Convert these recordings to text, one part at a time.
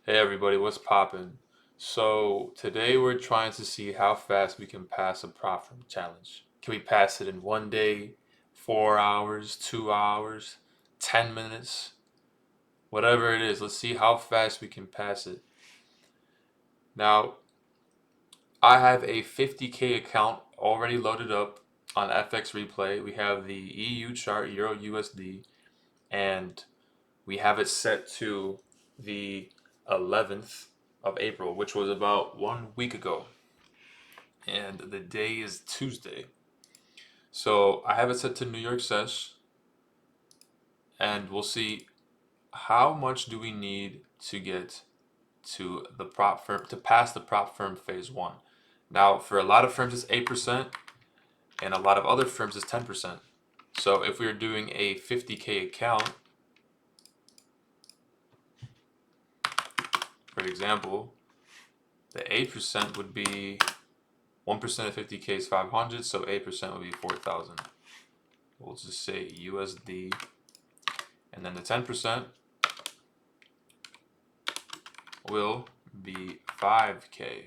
Hey everybody, what's poppin'? So today we're trying to see how fast we can pass a prop firm challenge. Can we pass it in 1 day, 4 hours, 2 hours, 10 minutes, whatever it is? Let's see how fast we can pass it. Now, I have a 50K account already loaded up on FX Replay. We have the EU chart, Euro USD, and we have it set to the 11th of April, which was about 1 week ago. And the day is Tuesday. So I have it set to New York Sesh, and we'll see how much do we need to get to the prop firm to pass the prop firm phase one. Now, for a lot of firms, it's 8%, and a lot of other firms, it's 10%. So if we are doing a 50K account, for example, the 8% would be 1% of 50K is 500, so 8% would be 4,000. We'll just say USD. And then the 10% will be 5K.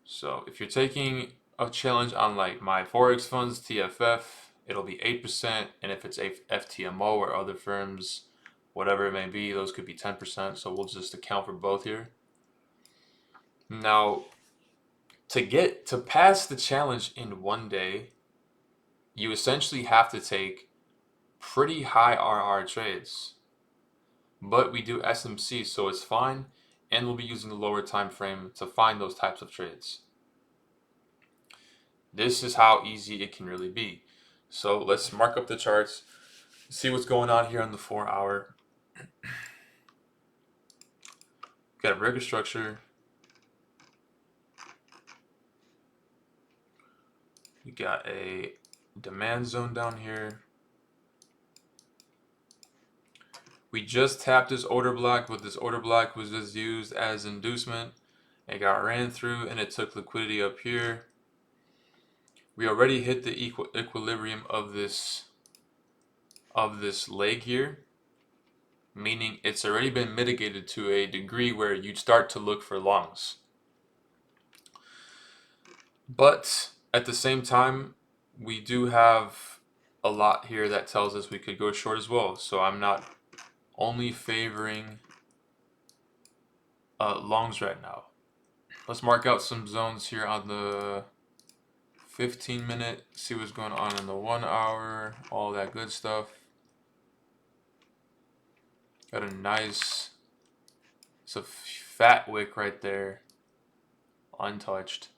So if you're taking a challenge on like my Forex funds, TFF, it'll be 8%. And if it's a FTMO or other firms, whatever it may be, those could be 10%. So we'll just account for both here. Now, to pass the challenge in 1 day, you essentially have to take pretty high RR trades. But we do SMC, so it's fine, and we'll be using the lower time frame to find those types of trades. This is how easy it can really be. So let's mark up the charts, see what's going on here on the 4 hour. Got a breaker structure. We got a demand zone down here. We just tapped this order block, but this order block was just used as inducement. It got ran through and it took liquidity up here. We already hit the equilibrium of this leg here, meaning it's already been mitigated to a degree where you'd start to look for longs. But at the same time, we do have a lot here that tells us we could go short as well. So I'm not only favoring longs right now. Let's mark out some zones here on the 15-minute, see what's going on in the 1 hour, all that good stuff. Got a nice, it's a fat wick right there, untouched.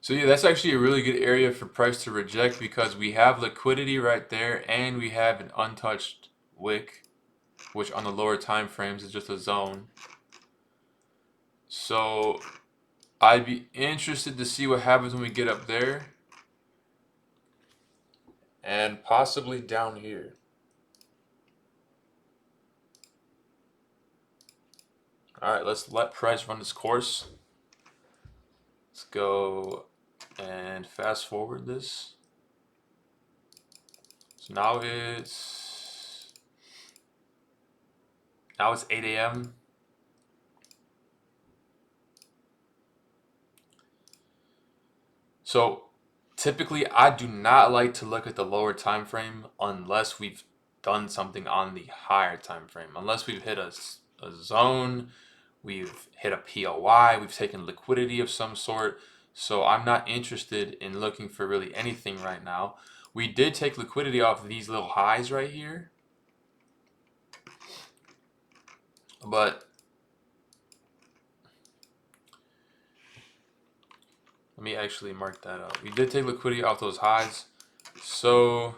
So yeah, that's actually a really good area for price to reject because we have liquidity right there and we have an untouched wick, which on the lower time frames is just a zone. So I'd be interested to see what happens when we get up there and possibly down here. All right, let's let price run its course. Let's go and fast forward this. So now it's 8 a.m. So typically I do not like to look at the lower time frame unless we've done something on the higher time frame. Unless we've hit a zone, we've hit a POI, we've taken liquidity of some sort. So I'm not interested in looking for really anything right now. We did take liquidity off of these little highs right here. But let me actually mark that up. We did take liquidity off those highs. So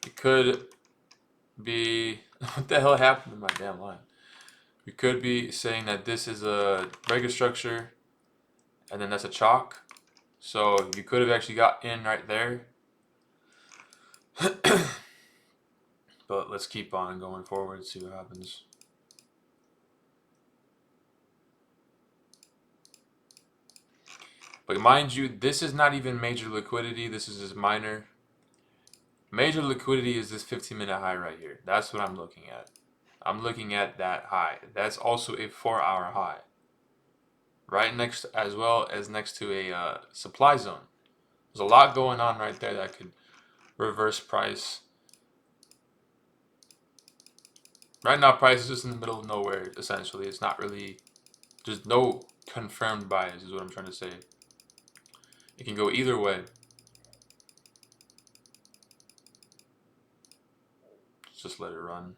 it could be, what the hell happened to my damn line? We could be saying that this is a breaker structure and then that's a chalk. So you could have actually got in right there But let's keep on going forward, see what happens. But mind you, this is not even major liquidity. This is just minor. Major liquidity is this 15-minute high right here. That's what I'm looking at. I'm looking at that high. That's also a 4-hour high. Right next, as well as next to a supply zone. There's a lot going on right there that could reverse price. Right now, price is just in the middle of nowhere, essentially. It's not really, there's no confirmed bias, is what I'm trying to say. It can go either way. Just let it run.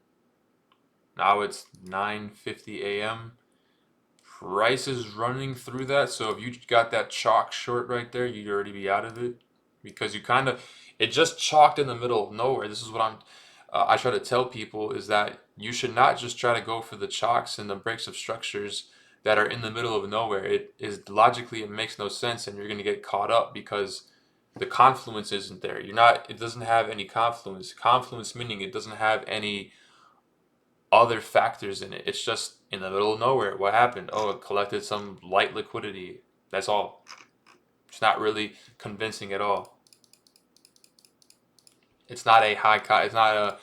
Now it's 9:50 a.m. Price is running through that, so if you got that chalk short right there, you'd already be out of it because you kind of, it just chalked in the middle of nowhere. This is what I try to tell people is that you should not just try to go for the chalks and the breaks of structures that are in the middle of nowhere. It is logically, it makes no sense, and you're going to get caught up because the confluence isn't there. You're not. It doesn't have any confluence. Confluence meaning it doesn't have any other factors in it. It's just in the middle of nowhere. What happened? Oh, it collected some light liquidity. That's all. It's not really convincing at all. It's not a high. It's not a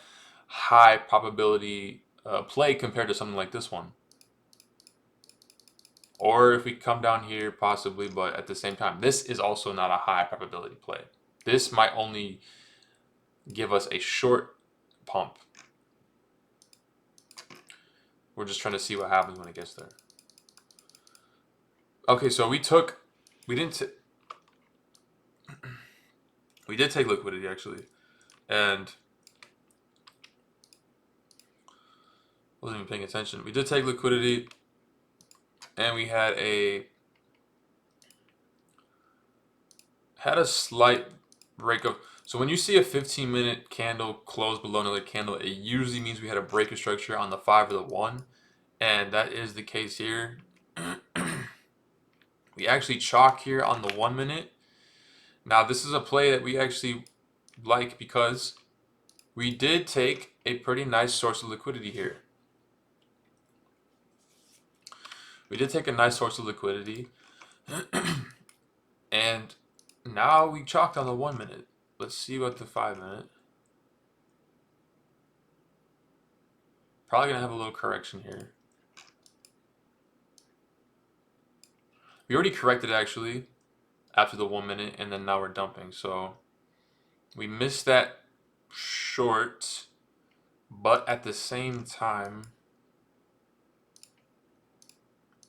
high probability play compared to something like this one. Or if we come down here, possibly, but at the same time, this is also not a high probability play. This might only give us a short pump. We're just trying to see what happens when it gets there. Okay, so we did take liquidity actually, and wasn't even paying attention. We did take liquidity, and we had a slight break of. So when you see a 15-minute candle close below another candle, it usually means we had a break of structure on the 5 or the 1, and that is the case here. We actually chalk here on the 1 minute. Now this is a play that we actually like because we did take a pretty nice source of liquidity here. We did take a nice source of liquidity. And now we chalked on the 1 minute. Let's see what the 5 minute. Probably going to have a little correction here. We already corrected actually after the 1 minute, and then now we're dumping. So we missed that short, but at the same time,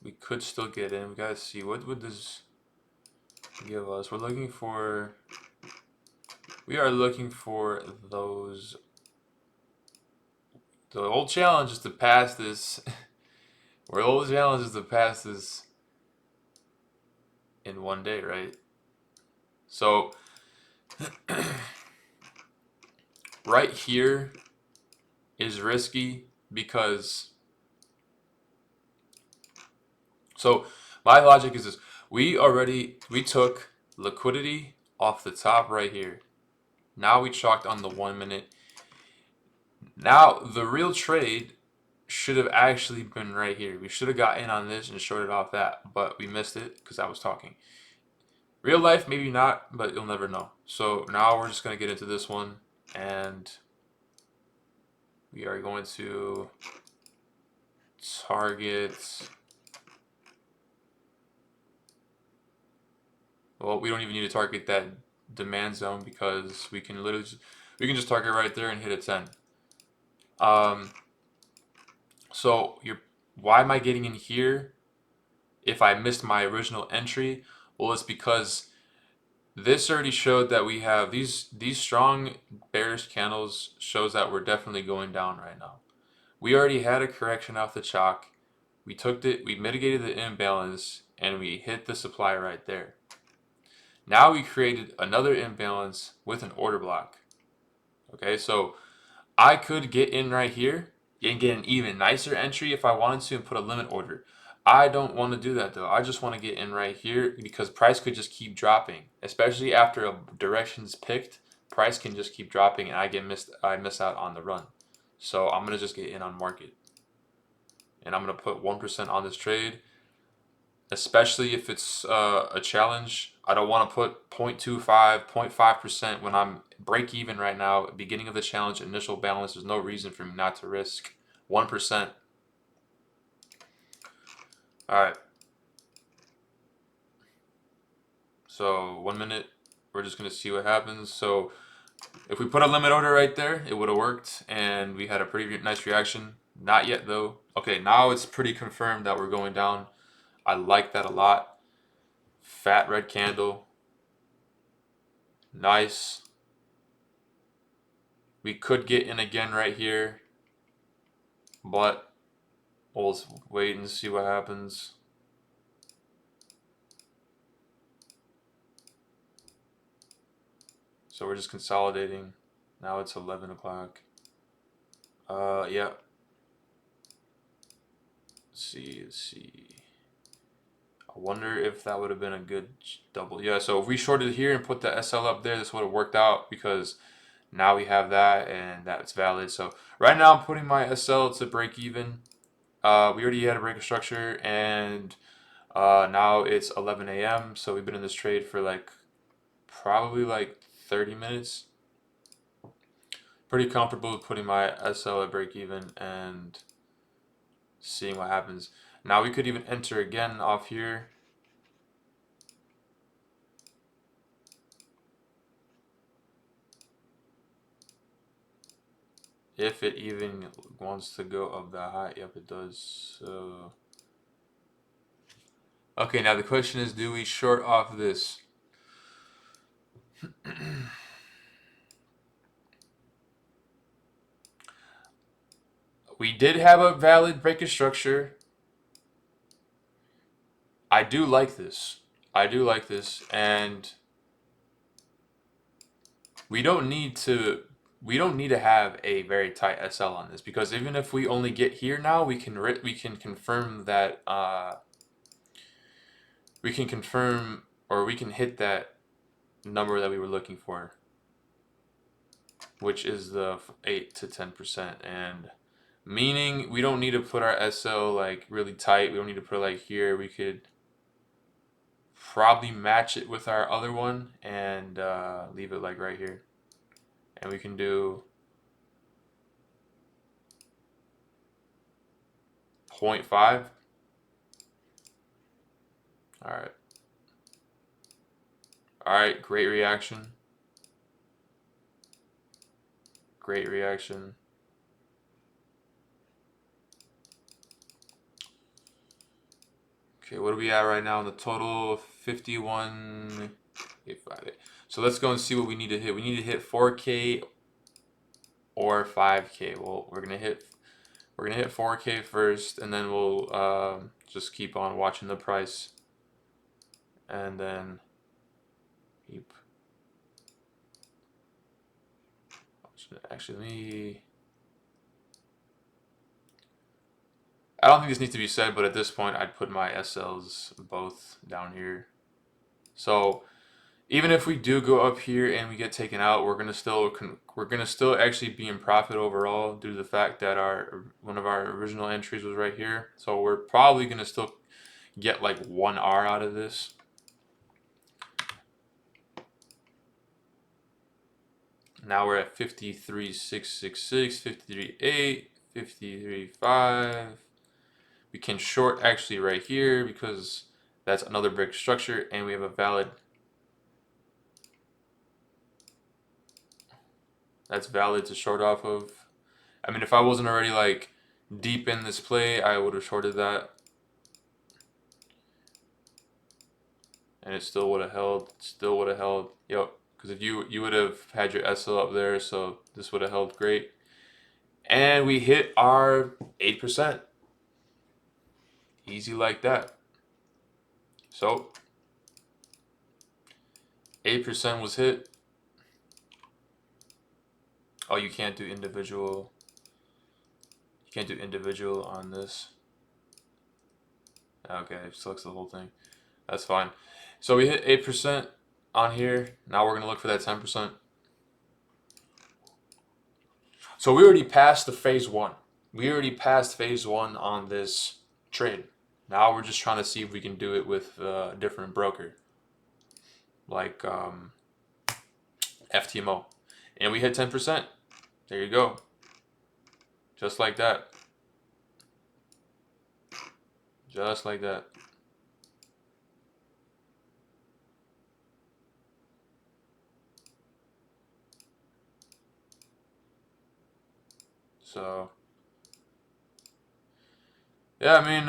we could still get in. We got to see what would this give us. We are looking for those. The old challenge is to pass this. Our old challenge is to pass this in 1 day, right? So right here is risky because, so my logic is this: we took liquidity off the top right here. Now we chalked on the 1 minute. Now the real trade should have actually been right here. We should have got in on this and shorted off that, but we missed it because I was talking. Real life, maybe not, but you'll never know. So now we're just going to get into this one, and we are going to target. Well, we don't even need to target that demand zone because we can just target right there and hit a 10. So why am I getting in here if I missed my original entry? Well, it's because this already showed that we have these strong bearish candles shows that we're definitely going down right now. We already had a correction off the chalk. We mitigated the imbalance, and we hit the supply right there. Now we created another imbalance with an order block. Okay, so I could get in right here and get an even nicer entry if I wanted to and put a limit order. I don't want to do that though. I just want to get in right here because price could just keep dropping, especially after a direction's picked. price can just keep dropping and I miss out on the run. So I'm gonna just get in on market. And I'm gonna put 1% on this trade, especially if it's a challenge. I don't want to put 0.25, 0.5% when I'm break even right now, beginning of the challenge, initial balance. There's no reason for me not to risk 1%. All right. So 1 minute, we're just gonna see what happens. So if we put a limit order right there, it would have worked, and we had a pretty nice reaction. Not yet though. Okay, now it's pretty confirmed that we're going down. I like that a lot. Fat red candle. Nice. We could get in again right here, but we'll wait and see what happens. So we're just consolidating. Now it's 11 o'clock. Yeah. Let's see. I wonder if that would have been a good double. Yeah, so if we shorted here and put the SL up there, this would have worked out because now we have that and that's valid. So right now I'm putting my SL to break even. We already had a breaker structure and now it's 11 a.m. So we've been in this trade for like probably like 30 minutes. Pretty comfortable with putting my SL at break even and seeing what happens. Now we could even enter again off here. If it even wants to go up that high. Yep, it does. So okay, now the question is, do we short off this? We did have a valid breaker structure. I do like this. I do like this, and we don't need to have a very tight SL on this because even if we only get here now, we can confirm that we can confirm or we can hit that number that we were looking for, which is the 8 to 10%, and meaning we don't need to put our SL like really tight. We don't need to put it like here. We could probably match it with our other one and leave it like right here, and we can do 0.5. All right. All right, great reaction. Great reaction. Okay, what are we at right now in the total? 51.858. So let's go and see what we need to hit. We need to hit 4K or 5K. Well, we're gonna hit 4K first, and then we'll just keep on watching the price, and then keep. Actually, I don't think this needs to be said, but at this point, I'd put my SLs both down here. So even if we do go up here and we get taken out, we're gonna still actually be in profit overall due to the fact that one of our original entries was right here. So we're probably gonna still get like 1R out of this. Now we're at 53.666, 53.8, 53.5. We can short actually right here because that's another brick structure and we have a valid. That's valid to short off of. I mean, if I wasn't already like deep in this play, I would have shorted that. And it still would have held. Still would have held. Yep. Because if you would have had your SL up there, so this would have held great. And we hit our 8%. Easy like that. So 8% was hit. Oh, you can't do individual. You can't do individual on this. Okay, it selects the whole thing. That's fine. So we hit 8% on here. Now we're gonna look for that 10%. So we already passed the phase one. We already passed phase one on this trade. Now we're just trying to see if we can do it with a different broker, like FTMO. And we hit 10%. There you go. Just like that. Just like that. So, yeah, I mean,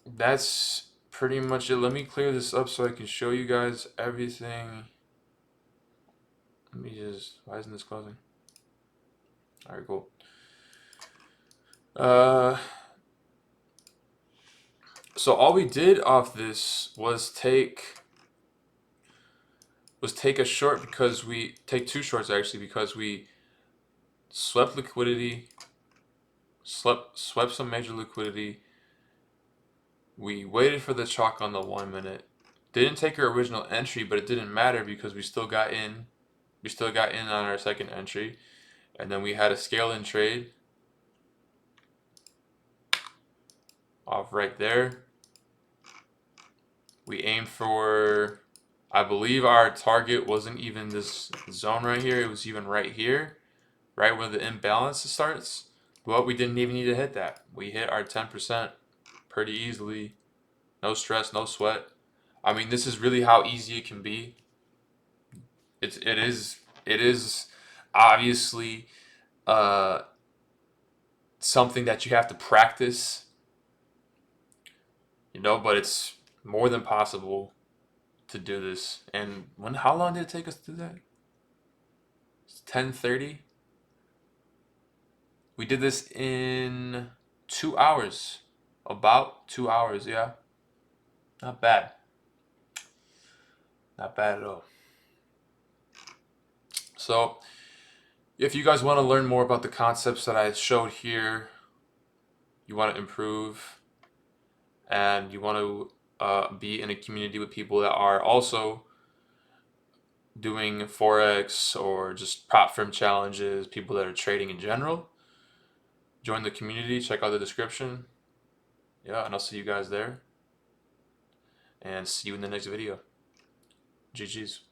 that's pretty much it. Let me clear this up so I can show you guys everything. Let me just, why isn't this closing? All right, cool. So all we did off this was take a short because we take two shorts actually because we swept liquidity, swept some major liquidity. We waited for the chalk on the 1 minute. Didn't take our original entry, but it didn't matter because we still got in. We still got in on our second entry, and then we had a scale in trade off right there. We aimed for, I believe our target wasn't even this zone right here. It was even right here, right where the imbalance starts. But we didn't even need to hit that. We hit our 10% pretty easily. No stress, no sweat. I mean, this is really how easy it can be. It is obviously uh, something that you have to practice, but it's more than possible to do this. And how long did it take us to do that? It's 10:30. We did this in 2 hours. About 2 hours, yeah. Not bad. Not bad at all. So, if you guys want to learn more about the concepts that I showed here, you want to improve, and you want to be in a community with people that are also doing Forex or just prop firm challenges, people that are trading in general, join the community, check out the description. Yeah, and I'll see you guys there. And see you in the next video. GG's.